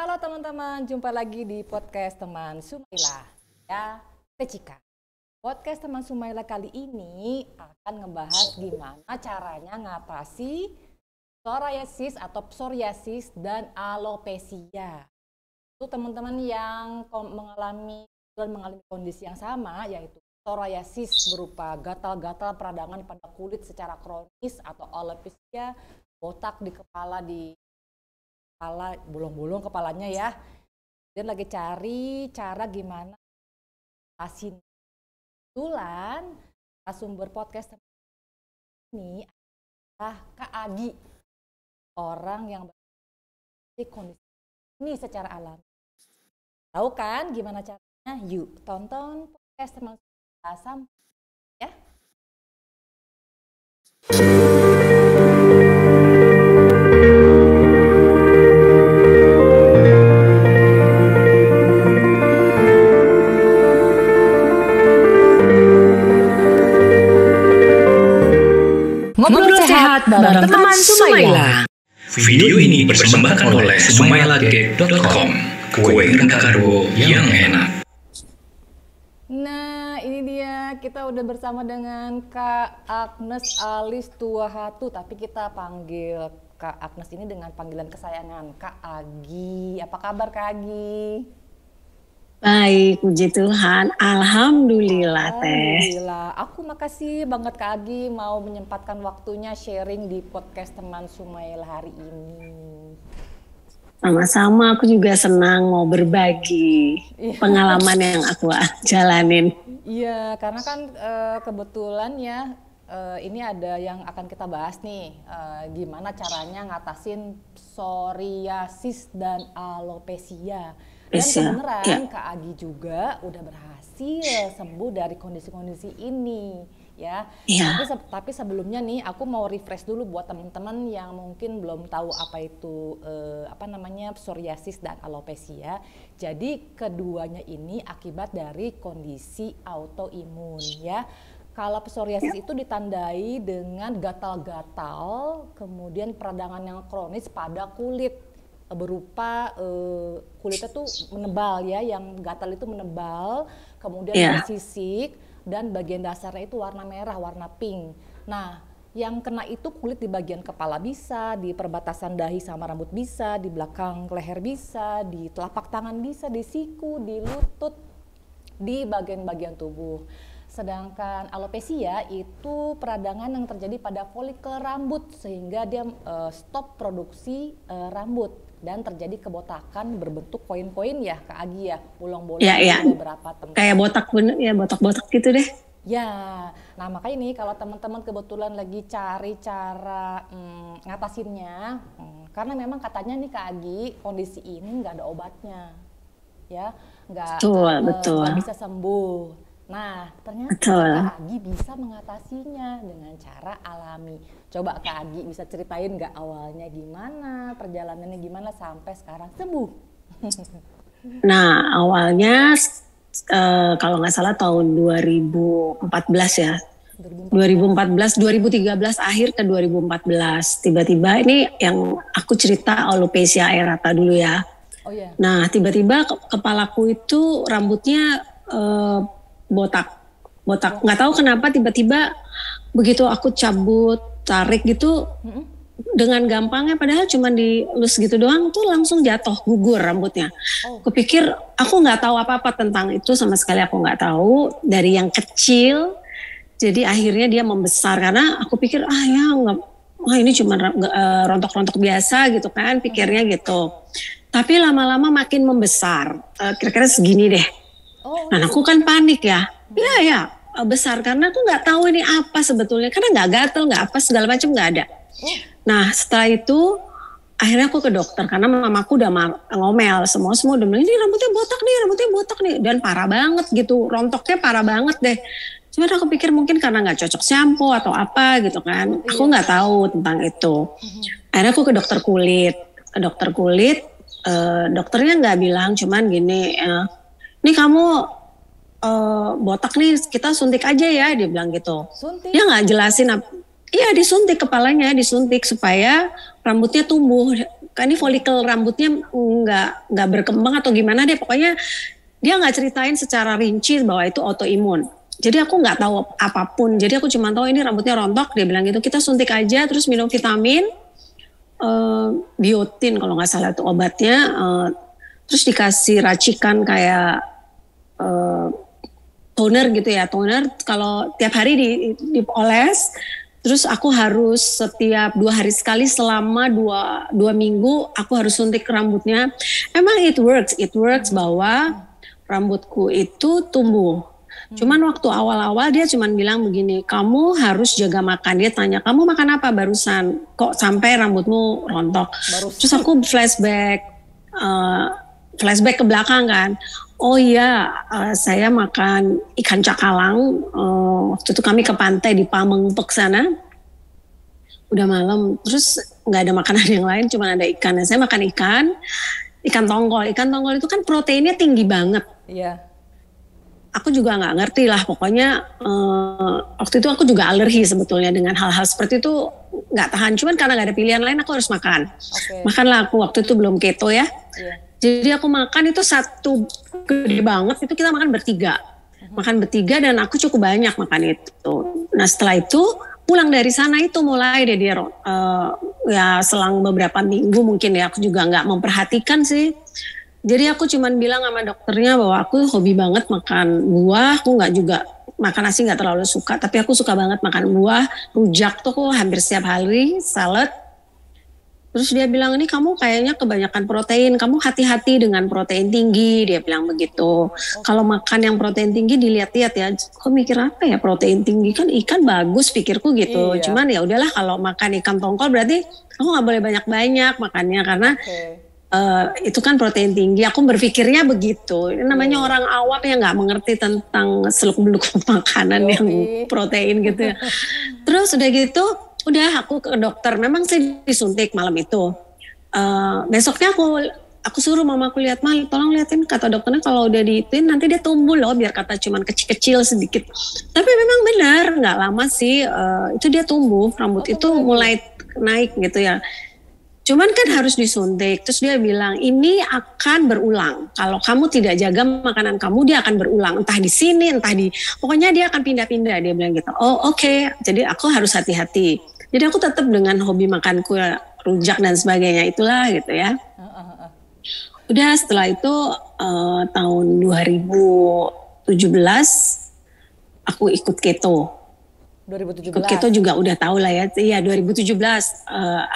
Halo teman-teman, jumpa lagi di podcast teman Sumaila ya, Tecika. Podcast teman Sumaila kali ini akan ngebahas gimana caranya ngatasi psoriasis atau psoriasis dan alopecia. Itu teman-teman yang mengalami kondisi yang sama, yaitu psoriasis berupa gatal-gatal peradangan pada kulit secara kronis, atau alopecia botak di kepala, bolong-bolong kepalanya ya. Dan lagi cari cara gimana atasin. Kebetulan sumber podcast ini adalah Kak Agi, orang yang berada kondisi ini secara alami. Tahu kan gimana caranya? Yuk tonton podcast teman sampai ya. Ngobrol sehat bareng teman Sumaila. Video ini dipersembahkan oleh sumailacake.com. Kue rengka karbo yang enak. Nah, ini dia, kita udah bersama dengan Kak Agnes alias Tuahatu, tapi kita panggil Kak Agnes ini dengan panggilan kesayangan, Kak Agi. Apa kabar Kak Agi? Baik, puji Tuhan. Alhamdulillah, Teh. Alhamdulillah. Aku makasih banget Kak Agi mau menyempatkan waktunya sharing di podcast teman Sumaila hari ini. Sama-sama, aku juga senang mau berbagi pengalaman yang aku jalanin. Iya, karena kan kebetulan ya ini ada yang akan kita bahas nih, gimana caranya ngatasin psoriasis dan alopecia. Dan kebenaran Kak Agi juga udah berhasil sembuh dari kondisi-kondisi ini ya. Tapi sebelumnya nih aku mau refresh dulu buat teman-teman yang mungkin belum tahu apa itu psoriasis dan alopecia. Jadi keduanya ini akibat dari kondisi autoimun ya. Kalau psoriasis itu ditandai dengan gatal-gatal, kemudian peradangan yang kronis pada kulit, berupa kulitnya tuh menebal ya, yang gatal itu menebal, kemudian bersisik, dan bagian dasarnya itu warna merah, warna pink. Nah, yang kena itu kulit di bagian kepala bisa, di perbatasan dahi sama rambut bisa, di belakang leher bisa, di telapak tangan bisa, di siku, di lutut, di bagian-bagian tubuh. Sedangkan alopecia itu peradangan yang terjadi pada folikel rambut sehingga dia stop produksi rambut dan terjadi kebotakan berbentuk koin-koin ya Kak Agi ya, bolong-bolong beberapa tempat. Kayak botak bener ya, botak-botak gitu deh. Ya, nah makanya nih kalau teman-teman kebetulan lagi cari cara ngatasinnya, karena memang katanya nih Kak Agi kondisi ini nggak ada obatnya, ya, nggak bisa sembuh. Nah, ternyata Kak Agi bisa mengatasinya dengan cara alami. Coba Kak Agi bisa ceritain nggak awalnya gimana, perjalanannya gimana sampai sekarang sembuh? Nah, awalnya kalau nggak salah tahun 2014 ya. 2013 akhir ke 2014. Tiba-tiba ini yang aku cerita alopecia aerata dulu ya. Oh iya. Nah, tiba-tiba kepalaku itu rambutnya botak, nggak tahu kenapa tiba-tiba begitu aku cabut tarik gitu dengan gampangnya, padahal cuma dilus gitu doang tuh langsung jatuh gugur rambutnya. Kupikir aku nggak tahu apa-apa tentang itu, sama sekali aku nggak tahu, dari yang kecil jadi akhirnya dia membesar karena aku pikir ini cuma rontok-rontok biasa gitu kan, pikirnya gitu. Tapi lama-lama makin membesar, kira-kira segini deh. Nah, aku kan panik ya. Besar karena aku nggak tahu ini apa sebetulnya, karena nggak gatel, nggak apa segala macam nggak ada. Nah, setelah itu akhirnya aku ke dokter karena mamaku udah ngomel, semua udah bilang ini rambutnya botak nih, dan parah banget gitu, rontoknya parah banget deh. Cuma aku pikir mungkin karena nggak cocok shampoo atau apa gitu kan, aku nggak tahu tentang itu. Akhirnya aku ke dokter kulit, dokternya nggak bilang, cuman gini. Ini kamu botak nih, kita suntik aja ya, dia bilang gitu. Suntik? Dia nggak jelasin Iya, disuntik kepalanya, disuntik supaya rambutnya tumbuh. kan ini folikel rambutnya nggak berkembang atau gimana deh, pokoknya dia nggak ceritain secara rinci bahwa itu autoimun. Jadi aku nggak tahu apapun, jadi aku cuma tahu ini rambutnya rontok, dia bilang gitu, kita suntik aja terus minum vitamin, biotin kalau nggak salah itu obatnya, terus dikasih racikan kayak toner gitu ya, toner kalau tiap hari dioles, terus aku harus setiap 2 hari sekali selama 2 minggu aku harus suntik rambutnya. Emang it works bahwa rambutku itu tumbuh. Cuman waktu awal-awal dia cuman bilang begini, kamu harus jaga makan. Dia tanya, kamu makan apa barusan? Kok sampai rambutmu rontok? Terus aku flashback ke belakang kan. Oh iya, saya makan ikan cakalang. Waktu itu kami ke pantai di Pamengpek sana. Udah malam, terus nggak ada makanan yang lain, cuma ada ikan. Saya makan ikan tongkol. Ikan tongkol itu kan proteinnya tinggi banget. Iya. Aku juga nggak ngerti lah, pokoknya waktu itu aku juga alergi sebetulnya dengan hal-hal seperti itu, nggak tahan. Cuman karena nggak ada pilihan lain, aku harus makan. Makanlah aku, waktu itu belum keto ya. Yeah. Jadi aku makan itu satu gede banget, itu kita makan bertiga. Makan bertiga dan aku cukup banyak makan itu. Nah setelah itu pulang dari sana itu mulai deh dia ya selang beberapa minggu mungkin ya, aku juga nggak memperhatikan sih. Jadi aku cuman bilang sama dokternya bahwa aku hobi banget makan buah, aku nggak juga makan nasi nggak terlalu suka, tapi aku suka banget makan buah, rujak tuh aku hampir setiap hari, salad. Terus dia bilang, ini kamu kayaknya kebanyakan protein, kamu hati-hati dengan protein tinggi, dia bilang begitu. Kalau makan yang protein tinggi dilihat-lihat ya, kok mikir apa ya protein tinggi, kan ikan bagus pikirku gitu. Iya. Cuman ya udahlah kalau makan ikan tongkol berarti aku nggak boleh banyak-banyak makannya karena itu kan protein tinggi. Aku berpikirnya begitu. Ini namanya orang awam yang nggak mengerti tentang seluk-beluk makanan yang protein gitu ya. Terus udah gitu, udah aku ke dokter. Memang sih disuntik malam itu. Besoknya aku suruh mamaku lihat, Mal, tolong liatin, kata dokternya kalau udah diituin nanti dia tumbuh loh, biar kata cuman kecil-kecil sedikit. Tapi memang benar, nggak lama sih itu dia tumbuh, rambut itu mulai naik gitu ya. Cuman kan harus disuntik. Terus dia bilang ini akan berulang. Kalau kamu tidak jaga makanan kamu, dia akan berulang. Entah di sini, entah di, pokoknya dia akan pindah-pindah. Dia bilang gitu. Oh oke. Jadi aku harus hati-hati. Jadi aku tetap dengan hobi makanku ya, rujak dan sebagainya itulah gitu ya. Udah setelah itu tahun 2017 aku ikut keto. 2017. Ikut keto juga udah tahu lah ya. Iya 2017.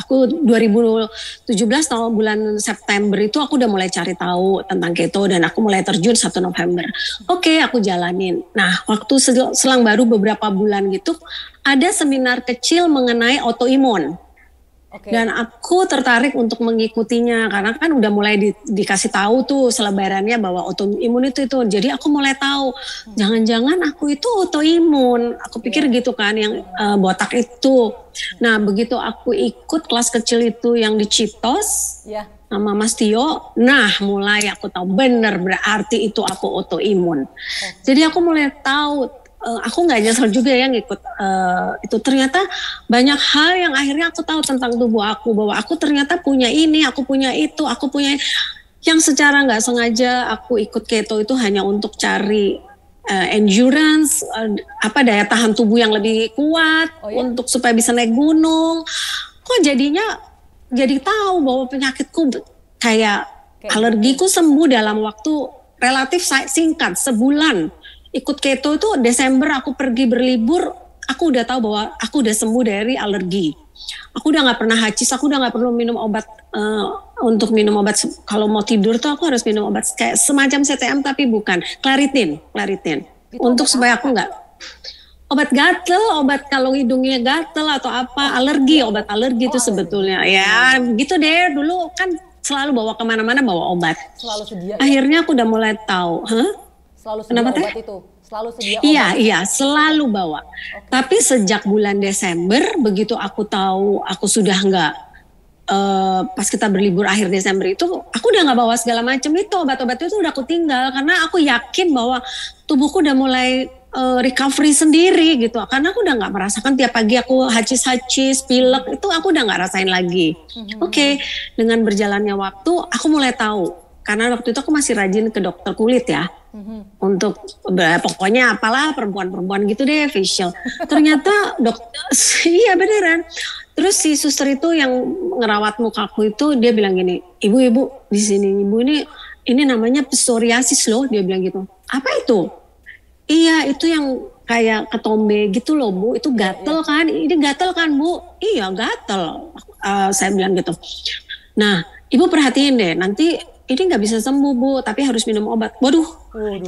Aku 2017 tahun bulan September itu aku udah mulai cari tahu tentang keto dan aku mulai terjun 1 November. Oke, aku jalanin. Nah, waktu selang baru beberapa bulan gitu ada seminar kecil mengenai autoimun. Dan aku tertarik untuk mengikutinya karena kan udah mulai dikasih tahu tuh selebarannya bahwa autoimun itu. Jadi aku mulai tahu jangan-jangan aku itu autoimun. Aku pikir gitu kan yang botak itu. Nah begitu aku ikut kelas kecil itu yang di Citos sama Mas Tio. Nah mulai aku tahu benar berarti itu aku autoimun. Jadi aku mulai tahu. Aku nggak nyesel juga ya ngikut itu, ternyata banyak hal yang akhirnya aku tahu tentang tubuh aku, bahwa aku ternyata punya ini, aku punya itu, aku punya yang secara nggak sengaja aku ikut keto itu hanya untuk cari endurance, daya tahan tubuh yang lebih kuat untuk supaya bisa naik gunung. Kok jadinya jadi tahu bahwa penyakitku kayak alergiku sembuh dalam waktu relatif singkat, sebulan. Ikut keto itu Desember aku pergi berlibur, aku udah tahu bahwa aku udah sembuh dari alergi. Aku udah nggak pernah hacis, aku udah nggak perlu minum obat untuk minum obat. Kalau mau tidur tuh aku harus minum obat kayak semacam CTM tapi bukan, Claritin. Untuk supaya aku nggak obat gatel, obat kalau hidungnya gatel atau apa, alergi, obat alergi itu sebetulnya. Ya gitu deh, dulu kan selalu bawa kemana-mana bawa obat. Selalu sedia. Akhirnya aku udah mulai tahu, Selalu sedia obat itu? Selalu sedia obat? Iya, selalu bawa. Tapi sejak bulan Desember, begitu aku tahu aku sudah nggak, pas kita berlibur akhir Desember itu, aku udah nggak bawa segala macam itu, obat-obat itu udah aku tinggal. Karena aku yakin bahwa tubuhku udah mulai recovery sendiri gitu. Karena aku udah nggak merasakan tiap pagi aku hacis-hacis, pilek, itu aku udah nggak rasain lagi. Oke, dengan berjalannya waktu aku mulai tahu. Karena waktu itu aku masih rajin ke dokter kulit ya. Untuk pokoknya apalah perempuan-perempuan gitu deh, facial. Ternyata iya beneran. Terus si suster itu yang ngerawat mukaku itu dia bilang gini, ibu di sini ibu ini namanya psoriasis loh, dia bilang gitu. Apa itu? Iya itu yang kayak ketombe gitu loh Bu, itu gatel kan? Ini gatel kan Bu? Iya gatel, saya bilang gitu. Nah ibu perhatiin deh, nanti ini nggak bisa sembuh Bu, tapi harus minum obat. Waduh,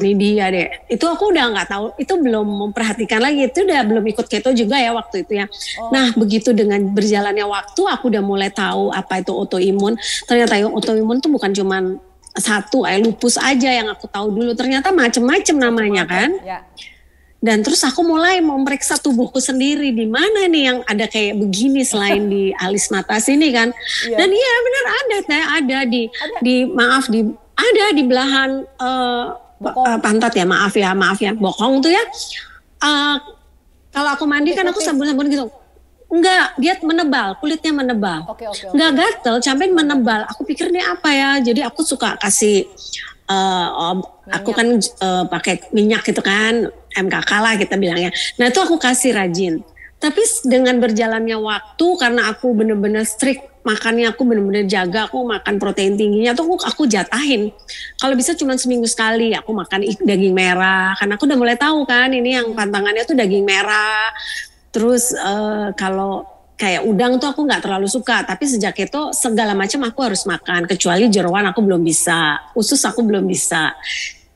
ini dia deh. Itu aku udah nggak tahu, itu belum memperhatikan lagi, itu udah belum ikut keto juga ya waktu itu ya. Nah begitu dengan berjalannya waktu, aku udah mulai tahu apa itu autoimun. Ternyata yang autoimun tuh bukan cuman satu, lupus aja yang aku tahu dulu. Ternyata macem-macem namanya kan. Ya. Dan terus aku mulai memeriksa tubuhku sendiri, di mana nih yang ada kayak begini selain di alis mata sini kan. Dan iya benar ada di belahan pantat ya, maaf ya bokong tuh ya. Kalau aku mandi kan aku sabun-sabun gitu. Enggak, dia menebal, kulitnya menebal. Enggak gatel, sampai menebal. Aku pikir ini apa ya? Jadi aku suka kasih aku kan pakai minyak gitu kan, MKK lah kita bilangnya. Nah itu aku kasih rajin. Tapi dengan berjalannya waktu, karena aku bener-bener strict makannya, aku bener-bener jaga, aku makan protein tingginya tuh aku jatahin. Kalau bisa cuma seminggu sekali aku makan daging merah, karena aku udah mulai tahu kan ini yang pantangannya tuh daging merah. Terus kalau kayak udang tuh aku nggak terlalu suka, tapi sejak itu segala macam aku harus makan, kecuali jeroan aku belum bisa, usus aku belum bisa.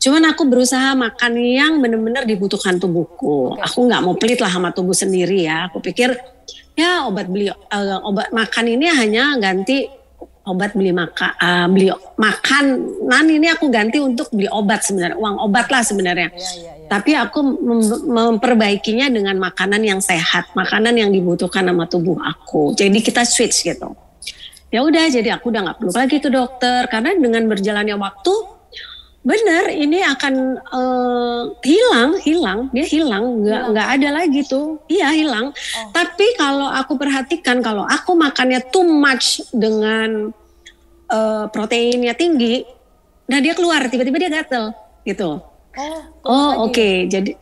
Cuman aku berusaha makan yang benar-benar dibutuhkan tubuhku. Aku nggak mau pelit lah sama tubuh sendiri ya. Aku pikir ya obat makan ini hanya ganti obat beli makanan ini aku ganti untuk beli obat sebenarnya, uang obat lah sebenarnya. Tapi aku memperbaikinya dengan makanan yang sehat, makanan yang dibutuhkan sama tubuh aku. Jadi kita switch gitu. Ya udah, jadi aku udah nggak perlu lagi ke dokter karena dengan berjalannya waktu, benar ini akan dia hilang, nggak ada lagi tuh, iya hilang. Tapi kalau aku perhatikan, kalau aku makannya too much dengan proteinnya tinggi, nah dia keluar, tiba-tiba dia gatel gitu. Oke. Jadi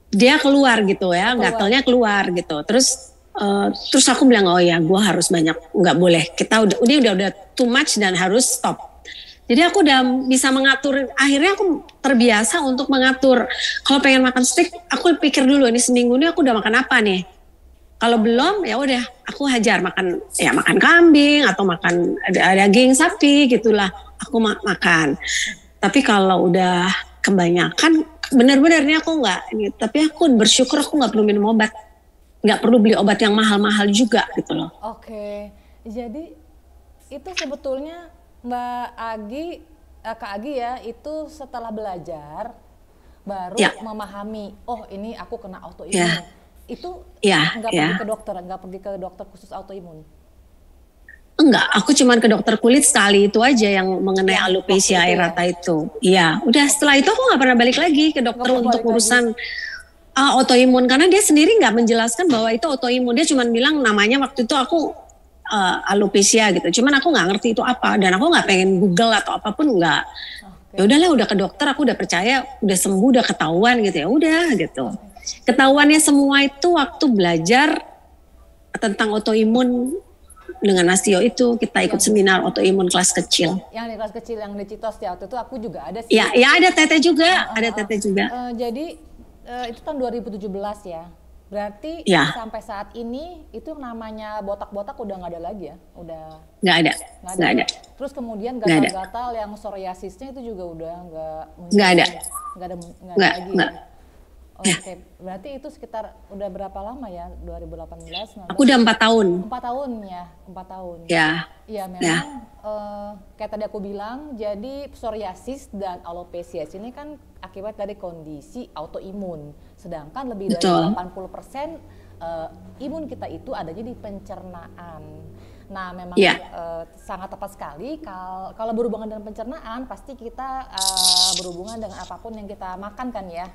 dia keluar gitu ya, gatelnya keluar gitu. Terus aku bilang oh ya, gue harus banyak, nggak boleh. Kita udah too much dan harus stop. Jadi aku udah bisa mengatur. Akhirnya aku terbiasa untuk mengatur. Kalau pengen makan steak, aku pikir dulu ini seminggu ini aku udah makan apa nih. Kalau belum ya udah aku hajar makan kambing atau makan daging sapi gitulah. Aku makan. Tapi kalau udah kebanyakan, benar-benar ini aku tapi aku bersyukur aku nggak perlu minum obat, nggak perlu beli obat yang mahal-mahal juga gitu loh. Oke, jadi itu sebetulnya Kak Agi ya, itu setelah belajar baru memahami, oh ini aku kena autoimun. Itu nggak pergi ke dokter khusus autoimun. Enggak, aku cuman ke dokter kulit sekali itu aja yang mengenai alopecia areata itu. Iya, udah setelah itu aku nggak pernah balik lagi ke dokter untuk urusan autoimun karena dia sendiri nggak menjelaskan bahwa itu autoimun. Dia cuman bilang namanya waktu itu aku alopecia gitu. Cuman aku nggak ngerti itu apa dan aku nggak pengen Google atau apapun nggak. Ya udahlah, udah ke dokter, aku udah percaya, udah sembuh, udah ketahuan gitu ya, udah gitu. Ketahuannya semua itu waktu belajar tentang autoimun. Dengan Nastio itu kita ikut seminar autoimun kelas kecil. Yang di kelas kecil yang di Citos ya, waktu itu aku juga ada sih. Ya ada Tete juga, Jadi itu tahun 2017 ya. Berarti sampai saat ini itu namanya botak-botak udah nggak ada lagi ya? Udah nggak ada. Terus kemudian gatal-gatal yang psoriasisnya itu juga udah nggak ada lagi. Oke, berarti itu sekitar udah berapa lama ya? 2018? Aku udah 4 tahun. 4 tahun ya, 4 tahun. Iya memang kayak tadi aku bilang, jadi psoriasis dan alopecia ini kan akibat dari kondisi autoimun. Sedangkan lebih dari 80% imun kita itu adanya di pencernaan. Nah memang sangat tepat sekali kalau berhubungan dengan pencernaan pasti kita berhubungan dengan apapun yang kita makan kan ya.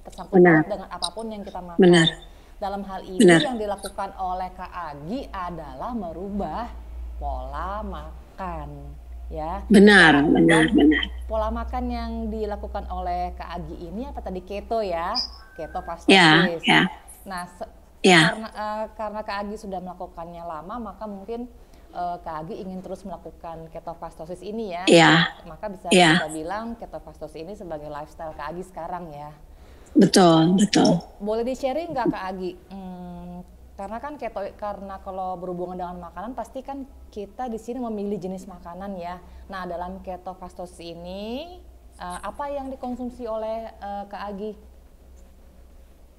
tersangkut paut dengan apapun yang kita makan. Benar. Dalam hal ini Benar. yang dilakukan oleh Kak Agi adalah merubah pola makan, ya. Benar. Pola makan yang dilakukan oleh Kak Agi ini apa tadi, keto ya, keto fastosis. Ya. Nah, Ya. karena Kak Agi sudah melakukannya lama, maka mungkin Kak Agi ingin terus melakukan ketofastosis ini ya. Iya. Maka bisa Iya. kita bilang ketofastosis ini sebagai lifestyle Kak Agi sekarang ya. Betul. Boleh di-sharing nggak Kak Agi? Karena kan karena kalau berhubungan dengan makanan pasti kan kita di sini memilih jenis makanan ya. Nah, dalam ketofastosis ini apa yang dikonsumsi oleh Kak Agi?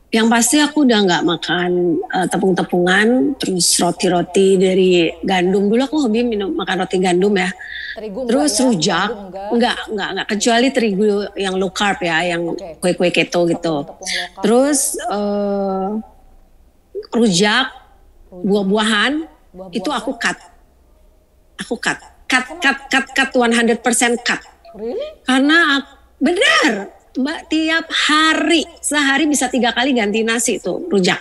Yang pasti aku udah nggak makan tepung-tepungan, terus roti-roti dari gandum. Dulu aku hobi makan roti gandum ya. Terigu Terus enggak ya? rujak, enggak, kecuali terigu yang low carb ya, yang kue-kue keto gitu. Tepung-tepung Terus rujak, buah-buahan, itu aku cut. Aku cut 100% cut. Really? Karena benar, Mbak, tiap hari, sehari bisa 3 kali ganti nasi itu rujak.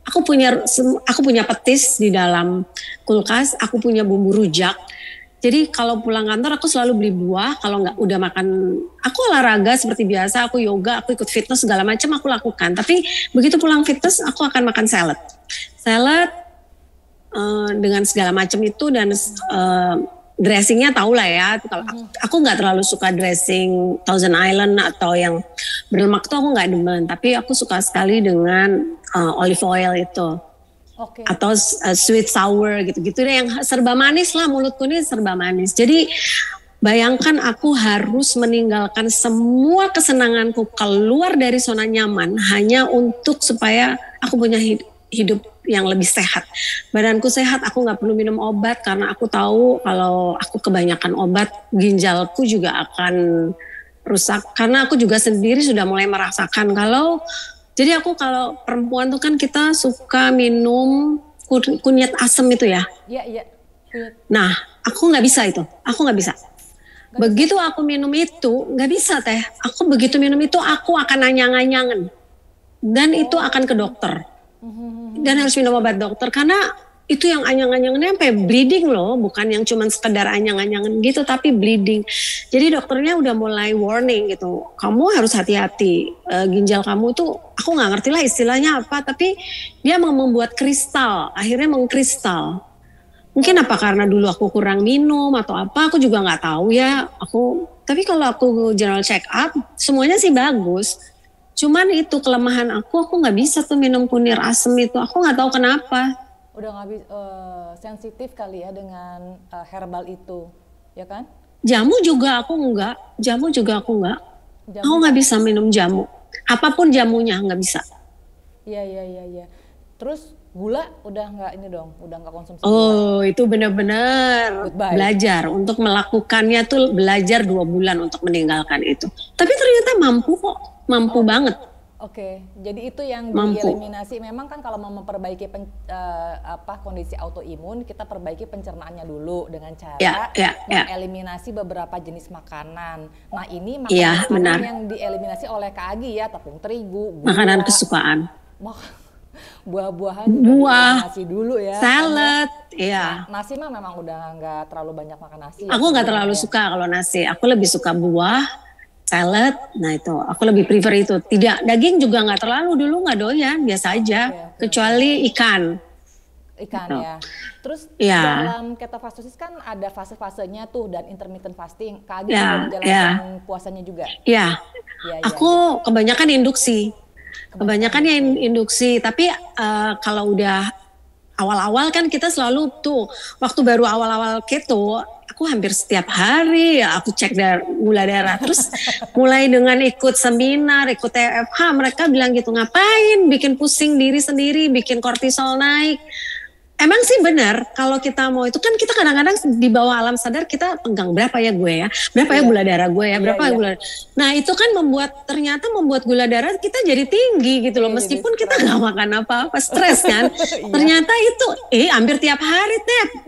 Aku punya petis di dalam kulkas, aku punya bumbu rujak. Jadi kalau pulang kantor aku selalu beli buah. Kalau nggak udah makan, aku olahraga seperti biasa, aku yoga, aku ikut fitness segala macam aku lakukan. Tapi begitu pulang fitness aku akan makan salad dengan segala macam itu, dan dressingnya tau lah ya. Kalau aku nggak terlalu suka dressing Thousand Island atau yang berlemak tuh aku nggak demen. Tapi aku suka sekali dengan olive oil itu. Atau sweet sour gitu-gitu deh, yang serba manis lah, mulutku ini serba manis. Jadi bayangkan aku harus meninggalkan semua kesenanganku, keluar dari zona nyaman hanya untuk supaya aku punya hidup yang lebih sehat. Badanku sehat, aku nggak perlu minum obat karena aku tahu kalau aku kebanyakan obat ginjalku juga akan rusak. Karena aku juga sendiri sudah mulai merasakan jadi aku kalau perempuan tuh kan kita suka minum kunyit asam itu ya. Iya. Nah, aku nggak bisa itu. Aku nggak bisa. Begitu aku minum itu, nggak bisa teh. Aku begitu minum itu aku akan anyang-anyangan. Dan itu akan ke dokter. Dan harus minum obat dokter karena itu yang anyang-anyangannya sampai bleeding loh, bukan yang cuman sekedar anyang-anyangan gitu tapi bleeding. Jadi dokternya udah mulai warning gitu, kamu harus hati-hati, ginjal kamu tuh aku nggak ngerti lah istilahnya apa, tapi dia mau membuat kristal, akhirnya mengkristal. Mungkin apa karena dulu aku kurang minum atau apa, aku juga nggak tahu ya. Tapi kalau aku general check up semuanya sih bagus. Cuman itu kelemahan aku nggak bisa tuh minum kunir asem itu, aku nggak tahu kenapa. Udah nggak bisa, sensitif kali ya dengan herbal itu, ya kan? Jamu juga aku enggak. Aku nggak bisa minum jamu. Apapun jamunya nggak bisa. Iya. Terus gula udah nggak ini dong, udah nggak konsumsi. Oh, itu benar-benar belajar untuk melakukannya tuh, belajar 2 bulan untuk meninggalkan itu. Tapi ternyata mampu banget. Oke, jadi itu yang dieliminasi. Memang kan kalau mau memperbaiki kondisi autoimun, kita perbaiki pencernaannya dulu dengan cara mengeliminasi beberapa jenis makanan. Nah, ini makanan yang dieliminasi oleh Kak Agi ya, tepung terigu, gula, makanan kesukaan. Buah-buahan nasi dulu ya. Salad, iya. Nasi mah memang udah nggak terlalu banyak makan nasi. Aku nggak terlalu suka kalau nasi. Aku lebih suka buah, salad. Nah itu, aku lebih prefer itu. Tidak, daging juga nggak terlalu, dulu nggak doyan, biasa aja. Kecuali ikan. Ikan ya. Terus dalam ketofastosis kan ada fase-fasenya tuh dan intermittent fasting. Kak Agi juga menjalankan puasanya juga. Iya. Aku kebanyakan induksi. Kebanyakan induksi, tapi kalau udah awal-awal kan kita selalu tuh, waktu baru awal-awal keto, aku hampir setiap hari aku cek gula darah. Terus mulai dengan ikut seminar, ikut TFH, mereka bilang gitu, ngapain bikin pusing diri sendiri, bikin kortisol naik. Emang sih benar, kalau kita mau itu kan kita kadang-kadang di bawah alam sadar kita pegang berapa ya gue ya, berapa ya gula darah gue ya, berapa gula. Nah itu kan ternyata membuat gula darah kita jadi tinggi gitu loh, meskipun kita nggak makan apa-apa, stres kan. Ternyata itu hampir tiap hari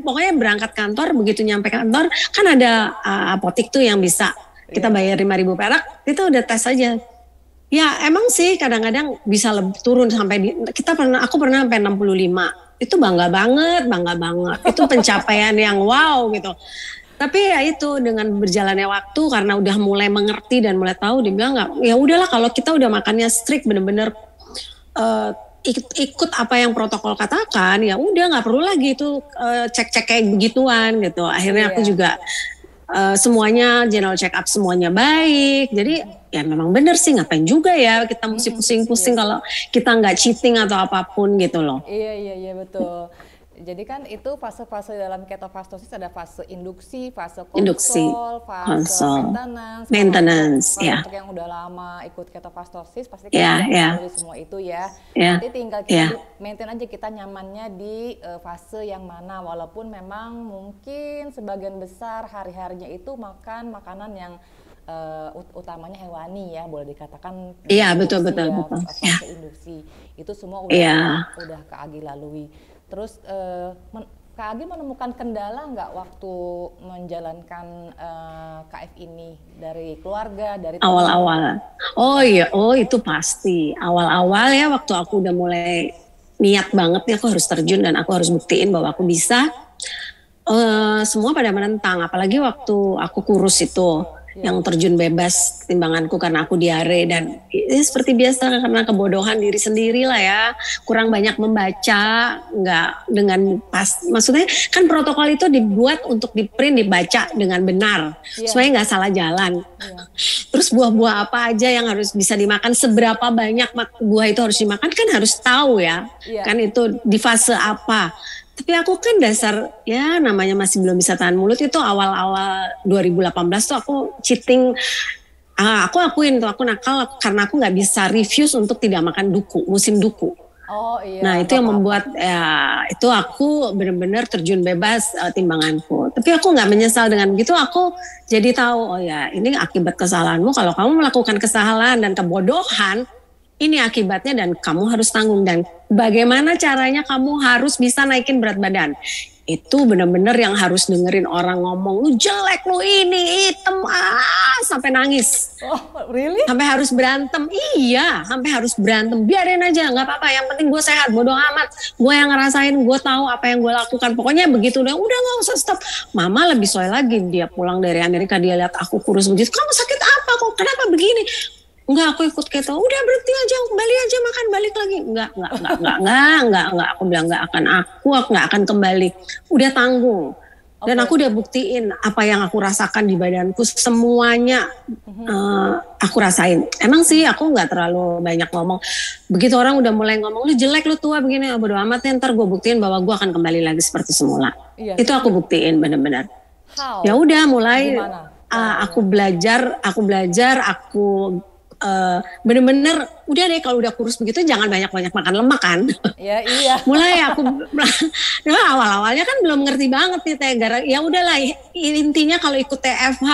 pokoknya berangkat kantor, begitu nyampe kantor kan ada apotik tuh yang bisa kita bayar 5.000 perak, itu udah tes aja. Ya emang sih kadang-kadang bisa turun sampai aku pernah sampai 65. Itu bangga banget. Itu pencapaian yang wow gitu. Tapi ya itu dengan berjalannya waktu karena udah mulai mengerti dan mulai tahu, dia bilang nggak, ya udahlah kalau kita udah makannya strict bener-bener ikut apa yang protokol katakan, ya udah nggak perlu lagi itu cek-cek kayak begituan gitu. Akhirnya aku juga semuanya general check up semuanya baik. Jadi ya memang bener sih, ngapain juga ya kita mesti pusing-pusing kalau kita nggak cheating atau apapun gitu loh. Iya betul. Jadi kan itu fase-fase dalam ketofastosis ada fase induksi, fase fase maintenance. Kalau untuk yang udah lama ikut ketofastosis pasti kan melalui semua itu ya. Nanti tinggal kita maintain aja kita nyamannya di fase yang mana, walaupun memang mungkin sebagian besar hari-harinya itu makan makanan yang utamanya hewani ya, boleh dikatakan. Iya betul. Fase induksi itu semua udah Kak Agi lalui. Terus Kak Agi menemukan kendala nggak waktu menjalankan KF ini dari keluarga, dari awal-awal? Oh itu pasti awal-awal ya, waktu aku udah mulai niat banget nih aku harus terjun dan aku harus buktiin bahwa aku bisa. Semua pada menentang, apalagi waktu aku kurus itu. Yang terjun bebas timbanganku karena aku diare, dan seperti biasa karena kebodohan diri sendiri lah ya, kurang banyak membaca, nggak dengan pas, maksudnya kan protokol itu dibuat untuk di print dibaca dengan benar supaya nggak salah jalan. Terus buah-buah apa aja yang harus bisa dimakan, seberapa banyak buah itu harus dimakan kan harus tahu ya, kan itu di fase apa. Tapi aku kan dasar ya namanya masih belum bisa tahan mulut, itu awal-awal 2018 tuh aku cheating. Aku akuin tuh aku nakal karena aku nggak bisa refuse untuk tidak makan duku, musim duku. Nah itu yang membuat ya itu aku benar-benar terjun bebas timbanganku. Tapi aku nggak menyesal dengan begitu, aku jadi tahu ini akibat kesalahanmu. Kalau kamu melakukan kesalahan dan kebodohan, ini akibatnya dan kamu harus tanggung, dan bagaimana caranya kamu harus bisa naikin berat badan. Itu benar-benar yang harus dengerin orang ngomong, lu jelek, lu ini, hitam, sampai nangis. Oh really? Sampai harus berantem, sampai harus berantem. Biarin aja, gak apa-apa, yang penting gue sehat, bodo amat. Gue yang ngerasain, gue tahu apa yang gue lakukan. Pokoknya begitu, udah gak usah stop. Mama lebih soal lagi, dia pulang dari Amerika, dia lihat aku kurus begitu. Kamu sakit apa kok, kenapa begini? Enggak, aku ikut keto. Udah berhenti aja, kembali aja makan, balik lagi. Enggak. Aku bilang aku nggak akan kembali. Udah tanggung. Dan aku udah buktiin apa yang aku rasakan di badanku, semuanya aku rasain. Emang sih aku nggak terlalu banyak ngomong. Begitu orang udah mulai ngomong, lu jelek, lu tua begini, bodo amat ya, ntar gue buktiin bahwa gue akan kembali lagi seperti semula. Itu aku buktiin benar-benar. Ya udah mulai aku belajar, aku bener-bener udah deh, kalau udah kurus begitu jangan banyak-banyak makan lemak kan. Iya. Mulai aku awal-awalnya kan belum ngerti banget nih Teh. Ya udahlah, intinya kalau ikut TFH,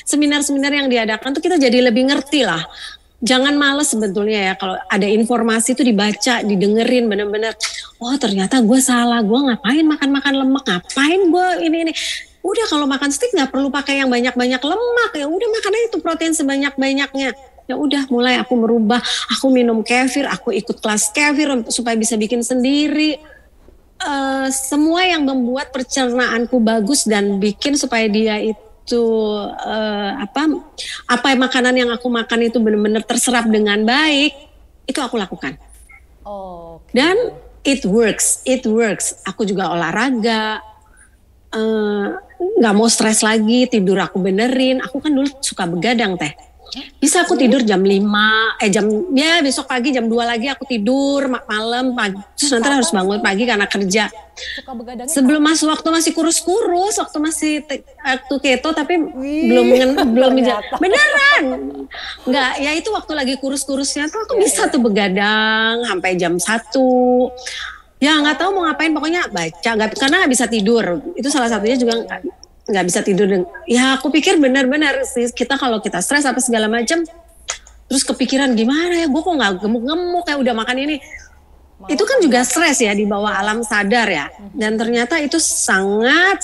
seminar-seminar yang diadakan tuh kita jadi lebih ngerti lah. Jangan males sebetulnya ya, kalau ada informasi itu dibaca, didengerin bener-bener. Oh ternyata gue salah, gue ngapain makan lemak, ngapain gue ini. Udah kalau makan steak nggak perlu pakai yang banyak-banyak lemak, ya udah makan aja itu protein sebanyak-banyaknya. Ya udah mulai aku merubah, aku minum kefir, aku ikut kelas kefir supaya bisa bikin sendiri. Semua yang membuat pencernaanku bagus dan bikin supaya dia itu apa makanan yang aku makan itu benar-benar terserap dengan baik, itu aku lakukan. Dan it works. Aku juga olahraga, nggak mau stres lagi, tidur aku benerin. Aku kan dulu suka begadang Teh. Bisa aku tidur jam 5, besok pagi jam 2 lagi aku tidur malam pagi. Terus nanti harus bangun pagi karena kerja. Sebelum waktu masih kurus-kurus, waktu masih keto, tapi belum beneran. Enggak, ya itu waktu lagi kurus-kurusnya tuh aku bisa tuh begadang sampai jam 1. Ya nggak tahu mau ngapain, pokoknya baca, karena nggak bisa tidur. Itu salah satunya juga nggak bisa tidur. Ya aku pikir benar-benar sih, kita kalau kita stres apa segala macam, terus kepikiran gimana ya, gue kok nggak gemuk-gemuk kayak udah makan ini. Itu kan juga stres ya, di bawah alam sadar ya. Dan ternyata itu sangat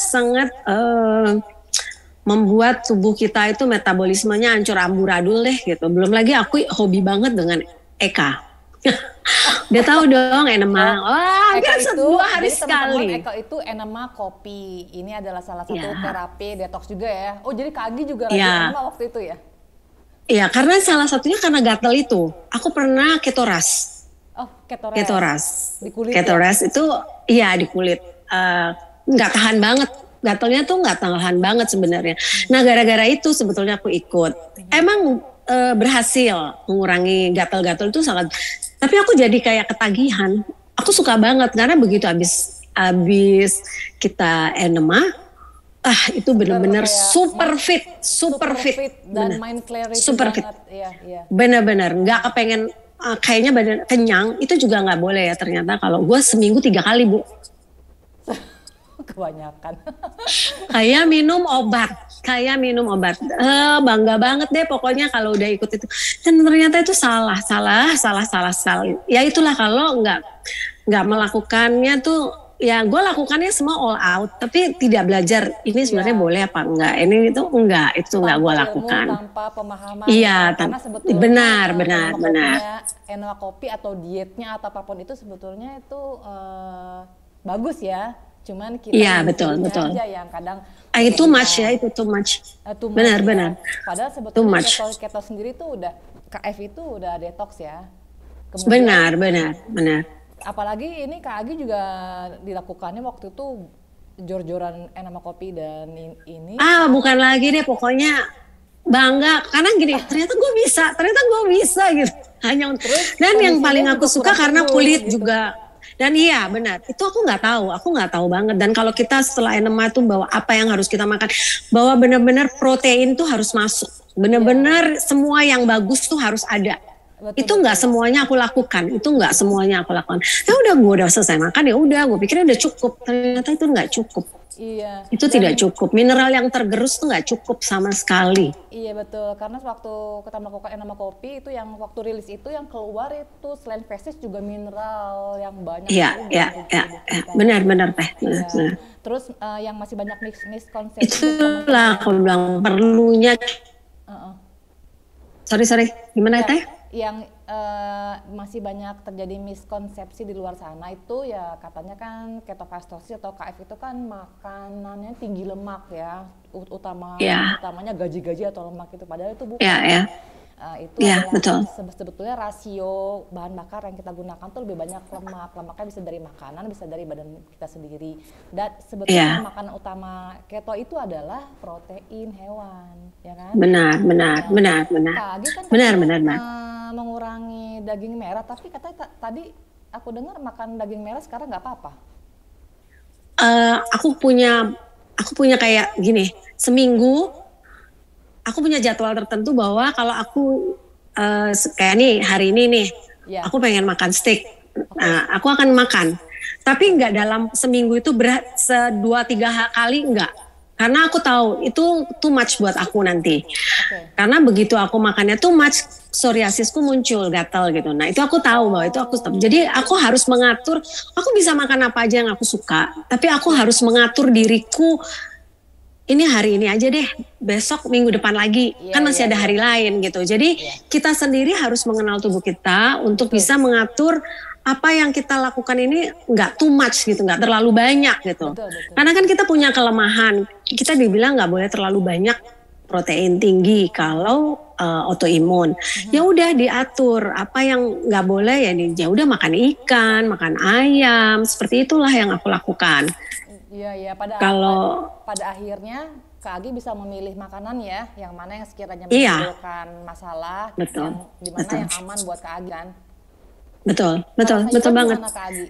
membuat tubuh kita itu metabolismenya hancur amburadul deh gitu. Belum lagi aku hobi banget dengan Eka. Dia tahu dong enema. Wah, Eka kan itu, 2 hari jadi sekali. teman-teman, Eka itu enema kopi. Ini adalah salah satu terapi detox juga ya. Oh, jadi Kak Agi juga rajin enema waktu itu ya? Iya, karena salah satunya karena gatel itu. Aku pernah ketoras. Oh, ketoras. Ketoras. Di kulit ketoras ya? itu iya di kulit. Nggak tahan banget. Gatelnya tuh nggak tahan banget sebenarnya. Nah, gara-gara itu sebetulnya aku ikut. Emang berhasil mengurangi gatal-gatal itu sangat. Tapi aku jadi kayak ketagihan. Aku suka banget karena begitu abis kita enema, itu benar-benar super fit dan bener. mind clarity super banget. fit. Iya. Bener-bener nggak kepengen kayaknya badan kenyang itu juga nggak boleh ya ternyata. Kalau gue seminggu 3 kali Bu. Kebanyakan. Kayak minum obat. Bangga banget deh pokoknya kalau udah ikut itu. Dan ternyata itu salah. Ya itulah kalau nggak melakukannya tuh, ya gue lakukannya semua all out. Tapi tidak belajar ini sebenarnya boleh apa enggak. Ini itu enggak, itu enggak gue lakukan. Tanpa pemahaman. Iya, karena sebetulnya benar. enema kopi atau dietnya atau apapun itu sebetulnya itu bagus ya. Cuman kita betul. aja yang kadang itu much ya, itu too much. Benar. Padahal sebetulnya keto sendiri tuh udah KF itu udah detox ya. Kemudian, benar. Apalagi ini Kak Agi juga dilakukannya waktu itu jor-joran enema kopi dan ini. Bukan lagi deh, pokoknya bangga karena gini, ternyata gue bisa gitu. Hanya untuk dan yang paling aku suka karena kulit gitu. Juga. Dan iya benar, itu aku nggak tahu banget. Dan kalau kita setelah enema tuh bahwa apa yang harus kita makan, bahwa benar-benar protein tuh harus masuk, benar-benar semua yang bagus tuh harus ada. Itu nggak semuanya aku lakukan, Ya udah gue udah selesai makan ya udah, gue pikirnya udah cukup, ternyata itu nggak cukup. Iya. Itu tidak cukup, mineral yang tergerus tuh nggak cukup sama sekali. Iya betul, karena waktu kita melakukan enema kopi itu yang waktu rilis itu yang keluar itu selain fesis juga mineral yang banyak. Iya, benar teh. Benar. Terus yang masih banyak miskonsepsi. Itulah aku bilang perlunya. Sorry, gimana teh? Yang masih banyak terjadi miskonsepsi di luar sana itu ya katanya kan ketofastosis atau KF itu kan makanannya tinggi lemak ya, utamanya gaji-gaji atau lemak itu, padahal itu bukan. Itu adalah sebetulnya rasio bahan bakar yang kita gunakan tuh lebih banyak lemaknya bisa dari makanan, bisa dari badan kita sendiri. Dan sebetulnya makanan utama keto itu adalah protein hewan, ya kan? Benar. Kak Agi kan benar. Mengurangi daging merah, tapi katanya tadi aku dengar makan daging merah sekarang nggak apa-apa. Aku punya kayak gini, seminggu aku punya jadwal tertentu bahwa kalau aku kayak nih hari ini nih, aku pengen makan steak. Nah, aku akan makan. Tapi nggak dalam seminggu itu 2-3 kali enggak. Karena aku tahu itu too much buat aku nanti. Karena begitu aku makannya too much, psoriasisku muncul, gatal gitu. Nah itu aku tahu bahwa itu aku stop. Jadi aku harus mengatur, aku bisa makan apa aja yang aku suka. Tapi aku harus mengatur diriku, ini hari ini aja deh, besok minggu depan lagi. Kan masih ada hari lain gitu. Jadi kita sendiri harus mengenal tubuh kita untuk bisa mengatur apa yang kita lakukan ini nggak too much gitu, nggak terlalu banyak gitu. Betul. Karena kan kita punya kelemahan, kita dibilang nggak boleh terlalu banyak protein tinggi kalau autoimun. Ya udah diatur apa yang nggak boleh ya udah makan ikan, makan ayam, seperti itulah yang aku lakukan. Iya. Pada akhirnya Kak Agi bisa memilih makanan ya, yang mana yang sekiranya menimbulkan masalah, yang dimana yang aman buat Kak Agi kan. Betul banget. Kak Agi?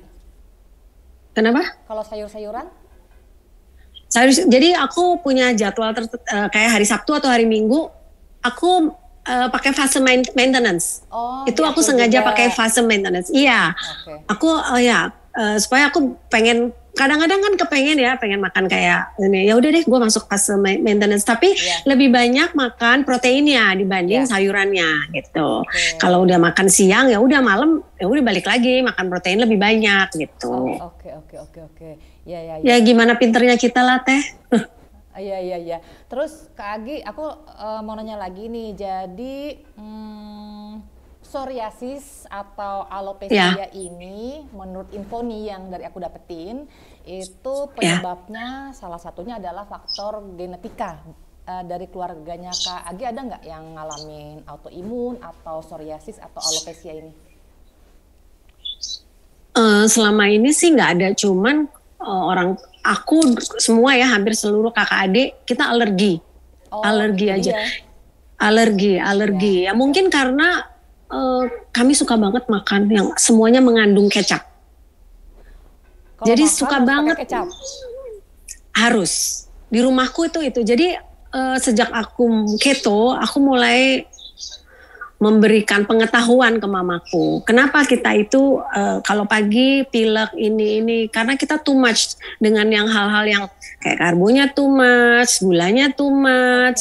Kenapa? Kalau sayur-sayuran? Jadi aku punya jadwal kayak hari Sabtu atau hari Minggu, aku pakai fase maintenance. Itu aku sengaja pakai fase maintenance. Iya. Aku supaya aku pengen, kadang-kadang kan pengen makan kayak ini, ya udah deh gue masuk fase maintenance, tapi lebih banyak makan proteinnya dibanding sayurannya gitu. Kalau udah makan siang ya udah malam ya udah balik lagi makan protein lebih banyak gitu. Oke. Ya gimana pinternya kita lah teh. Iya. Terus Kak Agi, aku mau nanya lagi nih. Jadi psoriasis atau alopecia ini, menurut info nih yang dari aku dapetin, itu penyebabnya salah satunya adalah faktor genetika. Dari keluarganya Kak Agi ada nggak yang ngalamin autoimun atau psoriasis atau alopecia ini? Selama ini sih nggak ada, cuman aku semua ya, hampir seluruh kakak adik kita alergi. Alergi aja. Ya. Alergi. Ya mungkin karena kami suka banget makan yang semuanya mengandung kecap. Jadi suka banget kecap. Harus. Di rumahku itu. Jadi sejak aku keto, aku mulai memberikan pengetahuan ke mamaku. Kenapa kita itu kalau pagi pilek ini karena kita too much dengan yang hal-hal yang kayak karbonya too much, gulanya too much,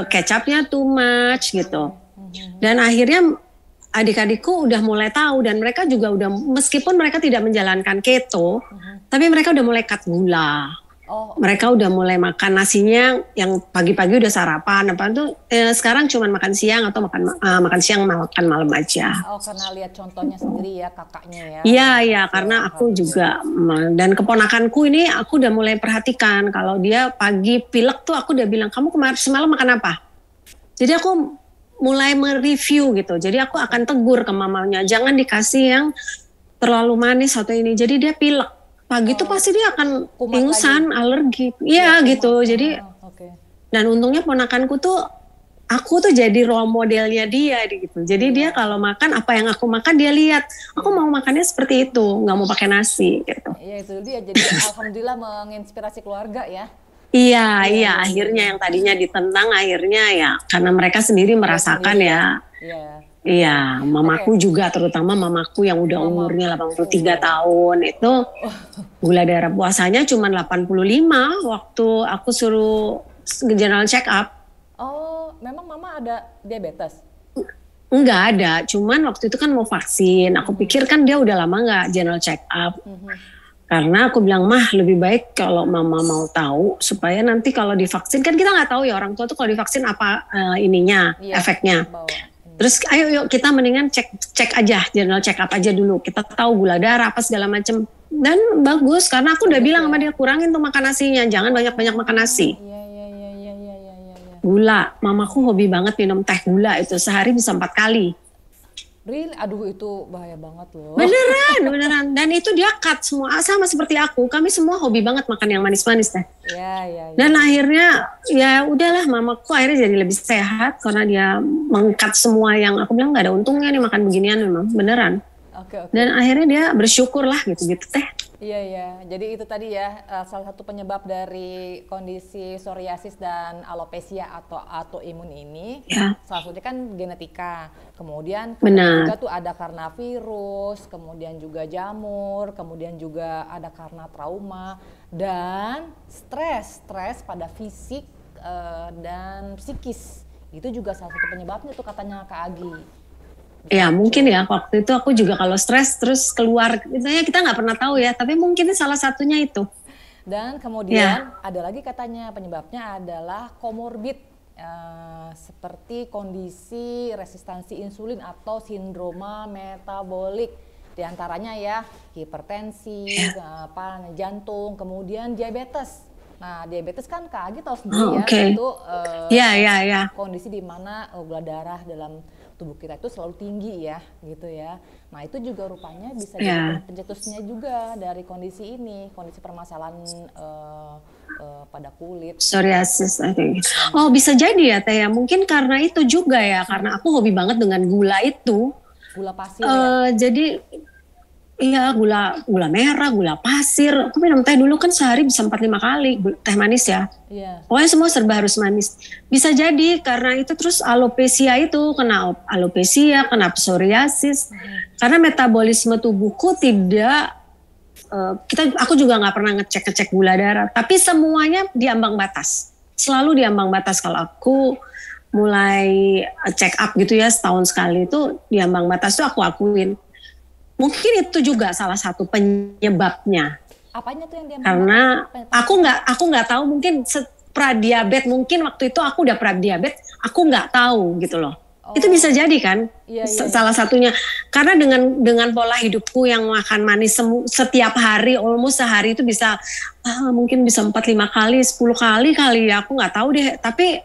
kecapnya too much gitu. Dan akhirnya adik-adikku udah mulai tahu dan mereka juga udah, meskipun mereka tidak menjalankan keto, tapi mereka udah mulai cut gula. Mereka udah mulai makan nasinya yang pagi-pagi udah sarapan, apa tuh sekarang cuma makan siang atau makan siang makan malam aja. Karena lihat contohnya sendiri ya kakaknya ya. Iya, karena aku juga dan keponakanku ini aku udah mulai perhatikan kalau dia pagi pilek tuh aku udah bilang, kamu kemarin semalam makan apa? Jadi aku mulai mereview gitu. Jadi aku akan tegur ke mamanya, jangan dikasih yang terlalu manis atau ini. Jadi dia pilek. Pagi tuh pasti dia akan ingusan, alergi. Iya gitu. Jadi dan untungnya ponakanku tuh, aku tuh jadi role modelnya dia gitu. Jadi dia kalau makan apa yang aku makan dia lihat. Aku mau makannya seperti itu, nggak mau pakai nasi gitu. Iya itu dia. Jadi alhamdulillah menginspirasi keluarga ya. Iya, akhirnya yang tadinya ditentang akhirnya ya karena mereka sendiri merasakan ya. Iya, mamaku juga, terutama mamaku yang udah umurnya 83 tahun itu gula darah puasanya cuma 85 waktu aku suruh general check up. Oh, memang mama ada diabetes? Enggak ada, cuman waktu itu kan mau vaksin. Aku pikir kan dia udah lama nggak general check up. Karena aku bilang, mah lebih baik kalau mama mau tahu supaya nanti kalau divaksin, kan kita nggak tahu ya orang tua tuh kalau divaksin apa efeknya. Terus ayo yuk kita mendingan cek aja, general check up aja dulu. Kita tahu gula darah apa segala macem. Dan bagus karena aku udah bilang sama dia, kurangin tuh makan nasinya, jangan banyak-banyak makan nasi. Gula, mamaku hobi banget minum teh gula itu sehari bisa 4 kali. Really? Aduh itu bahaya banget loh. Beneran. Dan itu dia cut semua, sama seperti aku. Kami semua hobi banget makan yang manis-manis teh. Iya. Dan akhirnya ya udahlah, mamaku akhirnya jadi lebih sehat karena dia meng-cut semua yang aku bilang nggak ada untungnya nih makan beginian memang beneran. Okay. Dan akhirnya dia bersyukur lah gitu teh. Iya. Jadi itu tadi ya salah satu penyebab dari kondisi psoriasis dan alopecia atau autoimun ini. Ya. Salah satunya kan genetika. Kemudian juga tuh ada karena virus, kemudian juga jamur, kemudian juga ada karena trauma dan stres pada fisik dan psikis. Itu juga salah satu penyebabnya tuh katanya Kak Agi. Ya mungkin ya waktu itu aku juga kalau stres terus keluar, misalnya kita nggak pernah tahu ya, tapi mungkin salah satunya itu. Dan kemudian ada lagi katanya penyebabnya adalah komorbid seperti kondisi resistansi insulin atau sindroma metabolik. Di antaranya ya hipertensi, jantung, kemudian diabetes. Nah diabetes kan Kak Agi tahu sendiri itu kondisi di mana gula darah dalam tubuh kita itu selalu tinggi ya gitu ya. Nah itu juga rupanya bisa jadi pencetusnya juga dari kondisi ini, kondisi permasalahan pada kulit. Psoriasis, oh bisa jadi ya Teh ya, mungkin karena itu juga ya, karena aku hobi banget dengan gula itu. Gula pasir ya? Jadi iya gula merah, gula pasir. Aku minum teh dulu kan sehari bisa 4-5 kali teh manis ya. Pokoknya semua serba harus manis. Bisa jadi karena itu, terus alopecia itu kena psoriasis. Karena metabolisme tubuhku tidak aku juga nggak pernah ngecek gula darah. Tapi semuanya di ambang batas. Selalu di ambang batas kalau aku mulai check up gitu ya setahun sekali itu di ambang batas tuh aku akuin. Mungkin itu juga salah satu penyebabnya. Apanya tuh yang dia? Karena aku nggak tahu, mungkin pradiabetes, mungkin waktu itu aku udah pradiabetes, aku nggak tahu gitu loh. Itu bisa jadi kan, salah satunya. Karena dengan pola hidupku yang makan manis setiap hari, almost sehari itu bisa mungkin bisa 4-5 kali, 10 kali ya, aku nggak tahu deh. Tapi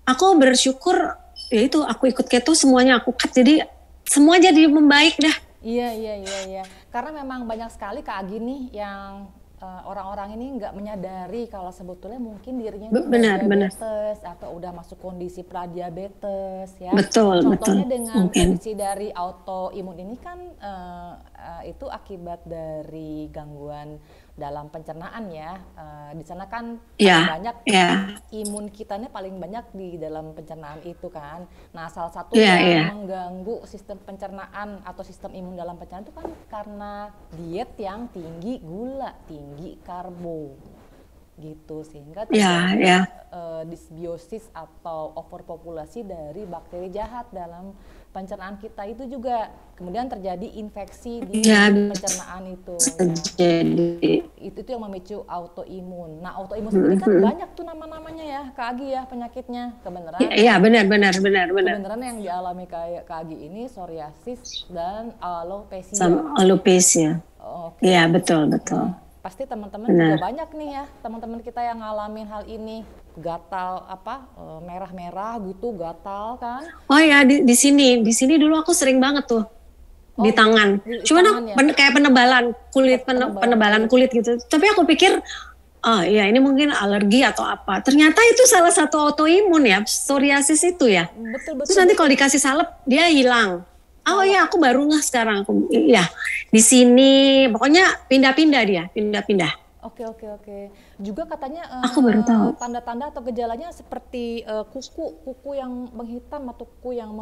aku bersyukur, ya itu aku ikut keto, semuanya aku cut, jadi semua jadi membaik dah. Iya. Karena memang banyak sekali Kak Agi nih yang orang-orang ini nggak menyadari kalau sebetulnya mungkin dirinya diabetes atau udah masuk kondisi pradiabetes ya. Contohnya dengan kondisi dari autoimun ini kan itu akibat dari gangguan dalam pencernaan ya. Di sana kan banyak imun kitanya paling banyak di dalam pencernaan itu kan. Nah, salah satu yang mengganggu sistem pencernaan atau sistem imun dalam pencernaan itu kan karena diet yang tinggi gula, tinggi karbo gitu, sehingga terjadi disbiosis atau overpopulasi dari bakteri jahat dalam pencernaan kita itu juga kemudian terjadi infeksi di pencernaan itu. Itu yang memicu autoimun. Nah, autoimun sendiri kan banyak tuh nama-namanya ya, Kak Agi ya, penyakitnya. Kebenaran? Iya, benar. Kebenaran yang dialami Kak Agi ini psoriasis dan alopecia. Alopecia. Iya, betul. Nah, pasti teman-teman juga banyak nih ya, teman-teman kita yang ngalamin hal ini, gatal merah-merah gitu, gatal kan? Oh ya, di sini dulu aku sering banget tuh di tangan. Cuman kayak penebalan kulit gitu. Tapi aku pikir, ini mungkin alergi atau apa. Ternyata itu salah satu autoimun ya, psoriasis itu ya. Betul. Terus nanti kalau dikasih salep dia hilang. Ya, aku baru nggak sekarang. Di sini pokoknya pindah-pindah dia. Oke. Juga katanya aku baru tahu. Tanda-tanda atau gejalanya seperti kuku yang menghitam atau kuku yang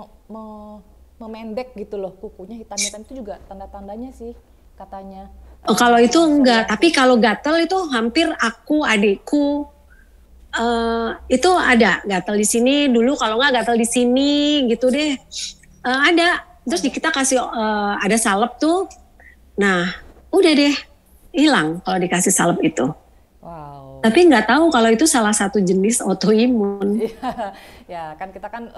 memendek gitu loh. Kukunya hitam-hitam itu juga tanda-tandanya sih katanya. Kalau itu enggak, tapi kalau gatal itu hampir adikku itu ada gatal di sini dulu, kalau nggak gatal di sini gitu deh. Ada. Terus kita kasih ada salep tuh. Nah, udah deh hilang kalau dikasih salep itu. Wow. Tapi nggak tahu kalau itu salah satu jenis autoimun. Ya, kan kita kan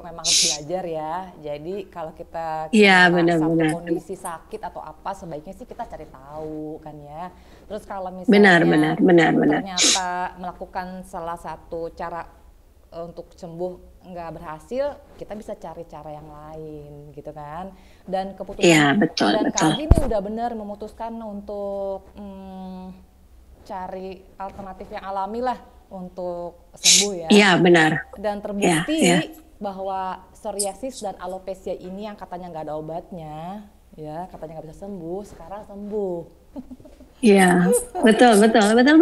memang harus belajar ya. Jadi kalau kita satu kondisi sakit atau apa, sebaiknya sih kita cari tahu kan ya. Terus kalau misalnya ternyata melakukan salah satu cara untuk sembuh nggak berhasil, kita bisa cari cara yang lain gitu kan. Dan keputusan Kak Agi ini udah benar memutuskan untuk cari alternatif yang alami lah untuk sembuh ya. Iya, benar. Dan terbukti bahwa psoriasis dan alopecia ini yang katanya nggak ada obatnya, ya katanya nggak bisa sembuh, sekarang sembuh. Iya, betul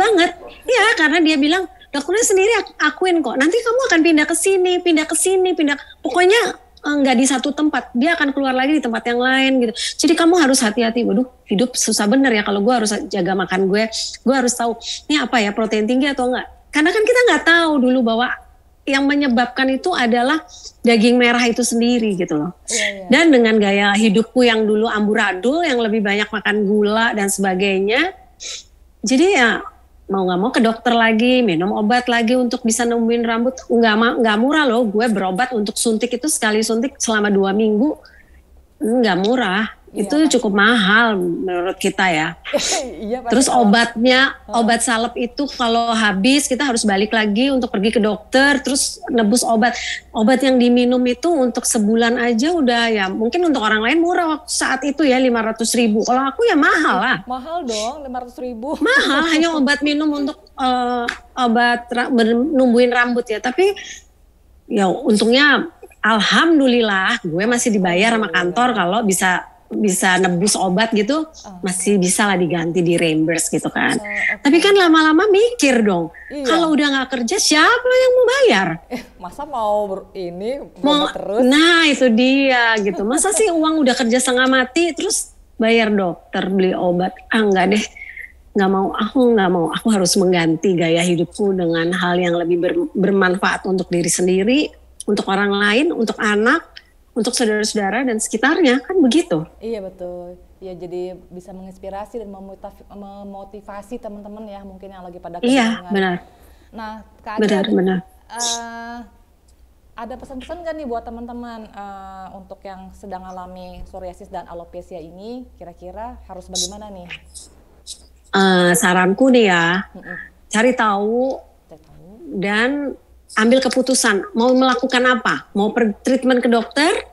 banget. Iya, karena dia bilang, dokternya sendiri akuin kok, nanti kamu akan pindah ke sini, pokoknya nggak di satu tempat, dia akan keluar lagi di tempat yang lain gitu. Jadi kamu harus hati-hati. Waduh, hidup susah bener ya kalau gue harus jaga makan gue harus tahu ini apa ya, protein tinggi atau enggak. Karena kan kita nggak tahu dulu bahwa yang menyebabkan itu adalah daging merah itu sendiri gitu loh. Dan dengan gaya hidupku yang dulu amburadul, yang lebih banyak makan gula dan sebagainya, jadi ya mau nggak mau ke dokter lagi, minum obat lagi untuk bisa numbuhin rambut. Nggak murah loh, gue berobat untuk suntik itu sekali suntik selama 2 minggu, nggak murah. Itu cukup mahal menurut kita ya. Terus obatnya, obat salep itu kalau habis kita harus balik lagi untuk pergi ke dokter, terus nebus obat. Obat yang diminum itu untuk sebulan aja udah ya, mungkin untuk orang lain murah waktu saat itu ya 500.000. Kalau aku ya mahal lah. Mahal dong 500.000. Mahal, hanya obat minum untuk obat numbuhin rambut ya. Tapi ya untungnya alhamdulillah gue masih dibayar sama kantor kalau bisa nebus obat gitu, masih bisa lah diganti, di reimburse gitu kan. Tapi kan lama-lama mikir dong, kalau udah nggak kerja siapa yang mau bayar? Masa mau terus? Nah itu dia gitu. Masa sih uang udah kerja setengah mati terus bayar dokter beli obat? Enggak deh, nggak mau. Aku harus mengganti gaya hidupku dengan hal yang lebih bermanfaat untuk diri sendiri, untuk orang lain, untuk anak, untuk saudara-saudara dan sekitarnya, kan begitu. Iya betul. Ya jadi bisa menginspirasi dan memotivasi teman-teman ya mungkin yang lagi pada Iya, kesenangan. benar. Nah, Kak Agi Benar. ada pesan-pesan nggak nih buat teman-teman untuk yang sedang alami psoriasis dan alopecia ini, kira-kira harus bagaimana nih? Saranku nih ya, cari tahu dan ambil keputusan mau melakukan apa, mau treatment ke dokter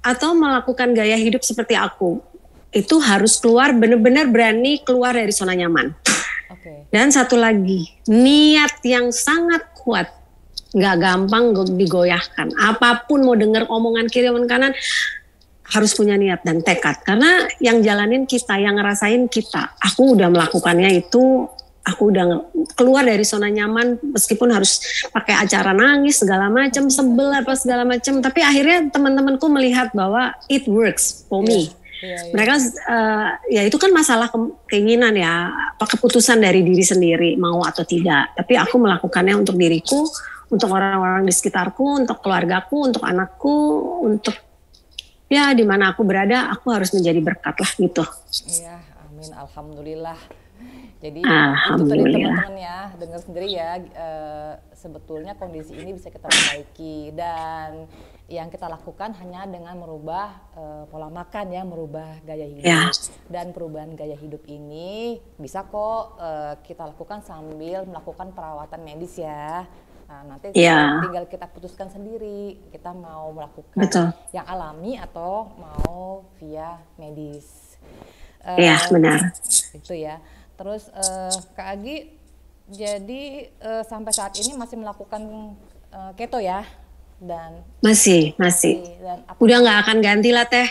atau melakukan gaya hidup seperti aku. Itu harus keluar, benar-benar berani keluar dari zona nyaman. Dan satu lagi, niat yang sangat kuat, nggak gampang digoyahkan. Apapun mau dengar omongan kiri omongan kanan, harus punya niat dan tekad. Karena yang jalanin kita, yang ngerasain kita. Aku udah melakukannya itu, aku udah keluar dari zona nyaman meskipun harus pakai acara nangis segala macam, sebel apa segala macam. Tapi akhirnya teman-temanku melihat bahwa it works for me. Mereka ya itu kan masalah keinginan ya, keputusan dari diri sendiri mau atau tidak. Tapi aku melakukannya untuk diriku, untuk orang-orang di sekitarku, untuk keluargaku, untuk anakku, untuk ya di mana aku berada, aku harus menjadi berkat lah gitu. Iya, amin, alhamdulillah. Jadi itu tadi teman-teman ya, dengar sendiri ya, sebetulnya kondisi ini bisa kita perbaiki dan yang kita lakukan hanya dengan merubah pola makan ya, merubah gaya hidup. Dan perubahan gaya hidup ini bisa kok kita lakukan sambil melakukan perawatan medis ya. Nah, nanti tinggal kita putuskan sendiri, kita mau melakukan yang alami atau mau via medis. Iya, benar. Itu ya. Terus Kak Agi, jadi sampai saat ini masih melakukan keto ya? Dan masih. Dan udah nggak akan ganti lah Teh.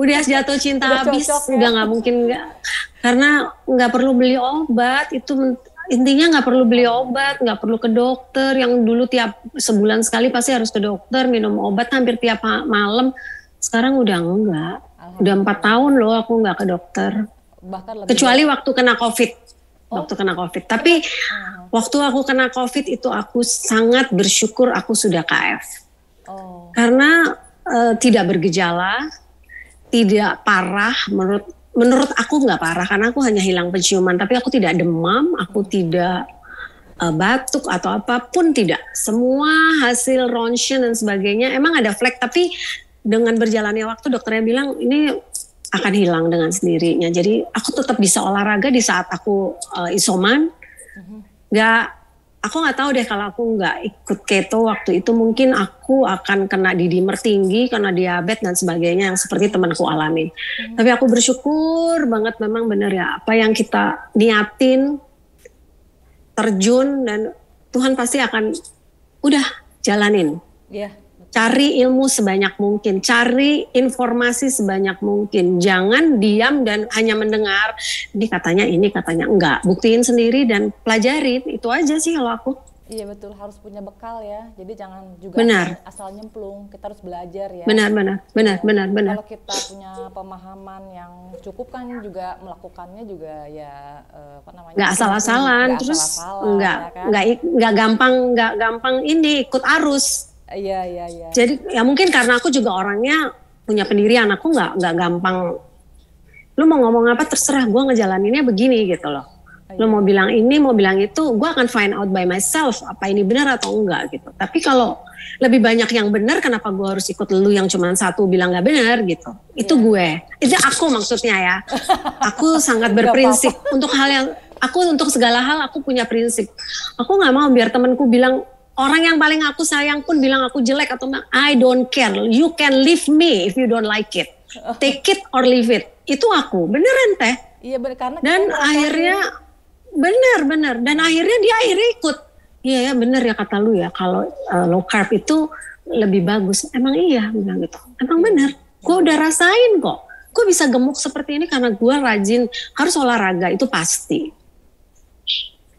Udah jatuh cinta habis, udah nggak mungkin nggak. Karena nggak perlu beli obat, itu intinya nggak perlu beli obat, nggak perlu ke dokter. Yang dulu tiap sebulan sekali pasti harus ke dokter, minum obat hampir tiap malam. Sekarang udah enggak. Udah 4 tahun loh aku nggak ke dokter. Bahkan kecuali waktu kena COVID. Tapi waktu aku kena COVID itu aku sangat bersyukur aku sudah KF. Karena tidak bergejala, tidak parah menurut aku nggak parah karena aku hanya hilang penciuman, tapi aku tidak demam, aku tidak batuk atau apapun, tidak. Semua hasil ronsen dan sebagainya emang ada flek, tapi dengan berjalannya waktu dokternya bilang ini akan hilang dengan sendirinya. Jadi aku tetap bisa olahraga di saat aku isoman. Aku nggak tahu deh kalau aku nggak ikut keto waktu itu mungkin aku akan kena dimer tinggi karena diabetes dan sebagainya yang seperti temanku alami. Tapi aku bersyukur banget, memang benar ya apa yang kita niatin terjun dan Tuhan pasti akan udah jalanin. Cari ilmu sebanyak mungkin, cari informasi sebanyak mungkin. Jangan diam dan hanya mendengar, ini katanya enggak. Buktiin sendiri dan pelajarin, itu aja sih kalau aku. Iya betul, harus punya bekal ya. Jadi jangan juga asal nyemplung, kita harus belajar ya. Benar. Kalau kita punya pemahaman yang cukup kan juga melakukannya juga ya nggak asal-asalan, terus nggak gampang ini ikut arus. Iya. Jadi ya mungkin karena aku juga orangnya punya pendirian, aku nggak gampang. Lu mau ngomong apa terserah, gue ngejalaninnya begini gitu loh. Lu mau bilang ini, mau bilang itu, gue akan find out by myself apa ini benar atau enggak gitu. Tapi kalau lebih banyak yang benar, kenapa gue harus ikut lu yang cuma satu bilang nggak benar gitu? Itu gue, itu aku maksudnya ya. Aku sangat berprinsip untuk hal yang untuk segala hal aku punya prinsip. Aku nggak mau biar temanku bilang. Orang yang paling aku sayang pun bilang aku jelek atau I don't care. You can leave me if you don't like it. Take it or leave it. Itu aku. Beneran Teh. Iya bener, karena dan akhirnya bener. Dan akhirnya dia ikut. Iya ya bener ya kata lu ya. Kalau low carb itu lebih bagus. Emang iya bilang gitu. Emang bener. Gue udah rasain kok. Gue bisa gemuk seperti ini karena gue rajin. Harus olahraga itu pasti.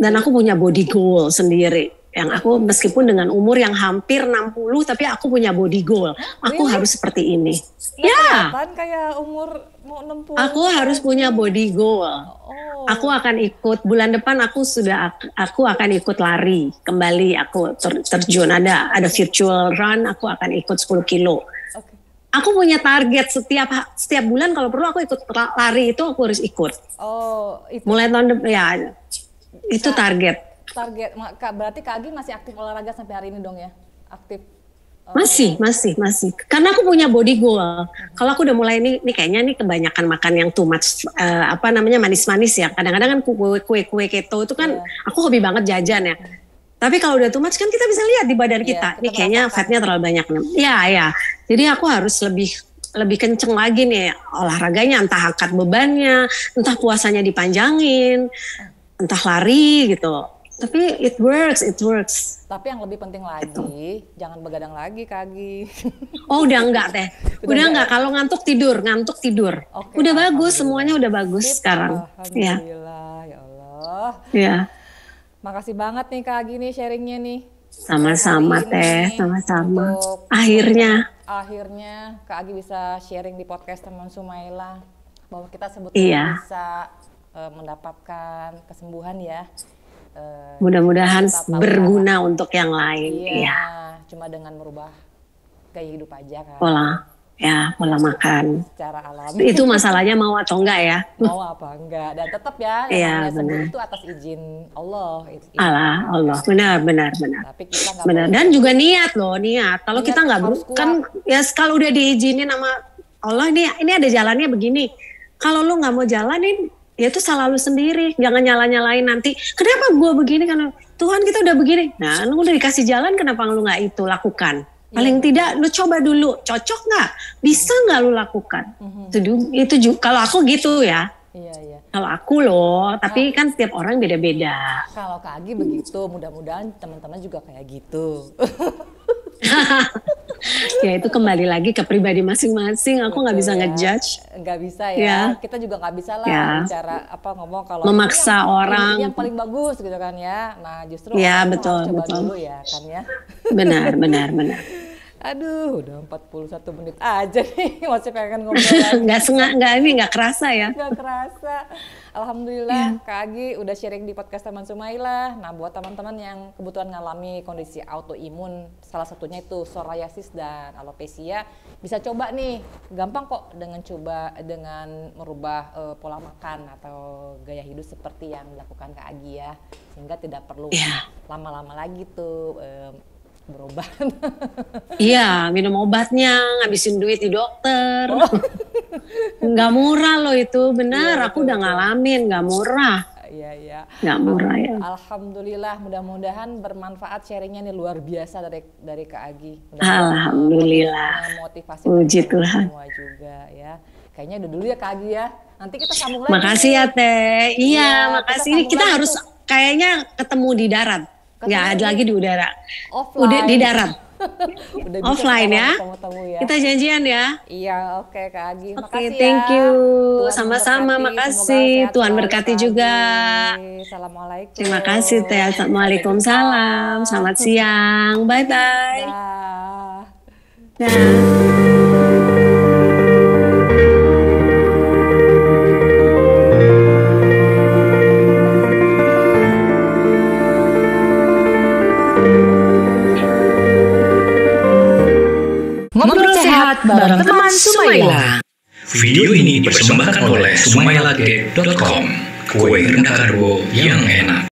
Dan aku punya body goal sendiri. Yang aku meskipun dengan umur yang hampir 60 tapi aku punya body goal. Aku harus seperti ini. Ya. Kayak umur mau 60. Aku harus punya body goal. Aku akan ikut bulan depan aku akan ikut lari kembali, aku terjun ada virtual run, aku akan ikut 10 kilo. aku punya target setiap bulan kalau perlu aku ikut lari itu aku harus ikut. Oh, itu. Mulai tahun depan ya itu target. Berarti Kak Agi masih aktif olahraga sampai hari ini dong ya? Aktif. Masih. Karena aku punya body goal. Kalau aku udah mulai ini kayaknya nih kebanyakan makan yang too much manis-manis ya. Kadang-kadang kan kue keto itu kan aku hobi banget jajan ya. Tapi kalau udah too much kan kita bisa lihat di badan kita. Nih kayaknya fatnya terlalu banyak. Ya. Jadi aku harus lebih kenceng lagi nih olahraganya, entah angkat bebannya, entah puasanya dipanjangin, entah lari gitu. Tapi it works. Tapi yang lebih penting lagi, jangan begadang lagi Kak Agi. Oh udah enggak teh, udah enggak. Kalau ngantuk tidur. Oke, udah bagus, semuanya udah bagus sekarang. Alhamdulillah, ya Allah. Ya. Makasih banget nih Kak Agi nih sharingnya nih. Sama-sama teh, sama-sama. Akhirnya Kak Agi bisa sharing di podcast teman Sumaila bahwa kita sebetulnya bisa mendapatkan kesembuhan ya. Mudah-mudahan berguna untuk yang lain. Iya. Cuma dengan merubah gaya hidup aja kan. Pola makan. Secara alami. Itu masalahnya mau atau enggak ya? Mau apa enggak. Dan tetap ya, yang namanya sembuh itu atas izin Allah. Allah. Benar. Tapi kita nggak benar. Dan juga niat. Kalau kita nggak kan ya kalau udah diizinin sama Allah ini ada jalannya begini. Kalau lu nggak mau jalanin, ya itu salah lu sendiri. Jangan nyalain nanti. Kenapa gue begini? Karena Tuhan kita udah begini. Nah, lu udah dikasih jalan, kenapa lu nggak itu lakukan? Paling tidak lu coba dulu, cocok nggak? Bisa nggak lu lakukan? Itu juga. Kalau aku gitu ya. Iya. Kalau aku loh, tapi kan setiap orang beda-beda. Kalau Kak Agi begitu, mudah-mudahan teman-teman juga kayak gitu. Ya itu kembali lagi ke pribadi masing-masing. Aku nggak bisa ngejudge. Nggak bisa ya. Kita juga nggak bisa lah bicara ngomong kalau memaksa orang. Ini yang paling bagus gitu kan ya. Nah justru betul. dulu ya kan ya. Benar. Aduh, udah 41 menit aja nih, masih pengen ngobrol lagi. Nggak kerasa ya. Nggak kerasa. Alhamdulillah Kak Agi udah sharing di podcast Teman Sumaila. Nah buat teman-teman yang kebetulan ngalami kondisi autoimun, salah satunya itu psoriasis dan alopecia, bisa coba nih, gampang kok dengan merubah pola makan atau gaya hidup seperti yang dilakukan Kak Agi ya. Sehingga tidak perlu lama-lama lagi tuh berobat. Iya, minum obatnya, ngabisin duit di dokter. Nggak murah loh itu, benar. Aku udah ngalamin, nggak murah. Iya. Nggak murah ya. Alhamdulillah, mudah-mudahan bermanfaat sharingnya nih luar biasa dari Kak Agi. Alhamdulillah. Motivasi puji Tuhan. Semua juga ya. Kayaknya udah dulu ya Kak Agi ya. Nanti kita sambung lagi. Makasih ya Teh. Iya, makasih. Kita harus kayaknya ketemu di darat. Nggak ada lagi di udara. Offline. Udah di darat. Udah offline ya. Ya. Kita janjian ya. Iya, oke Kak Agi. Makasih thank you. Sama-sama, makasih. Tuhan berkati juga. Assalamualaikum. Terima kasih Teh. Assalamualaikum. Salam. Selamat siang. Bye-bye. Ngobrol sehat bareng teman Sumaila. Video ini dipersembahkan oleh sumailagate.com. Kue rendah karbo yang enak.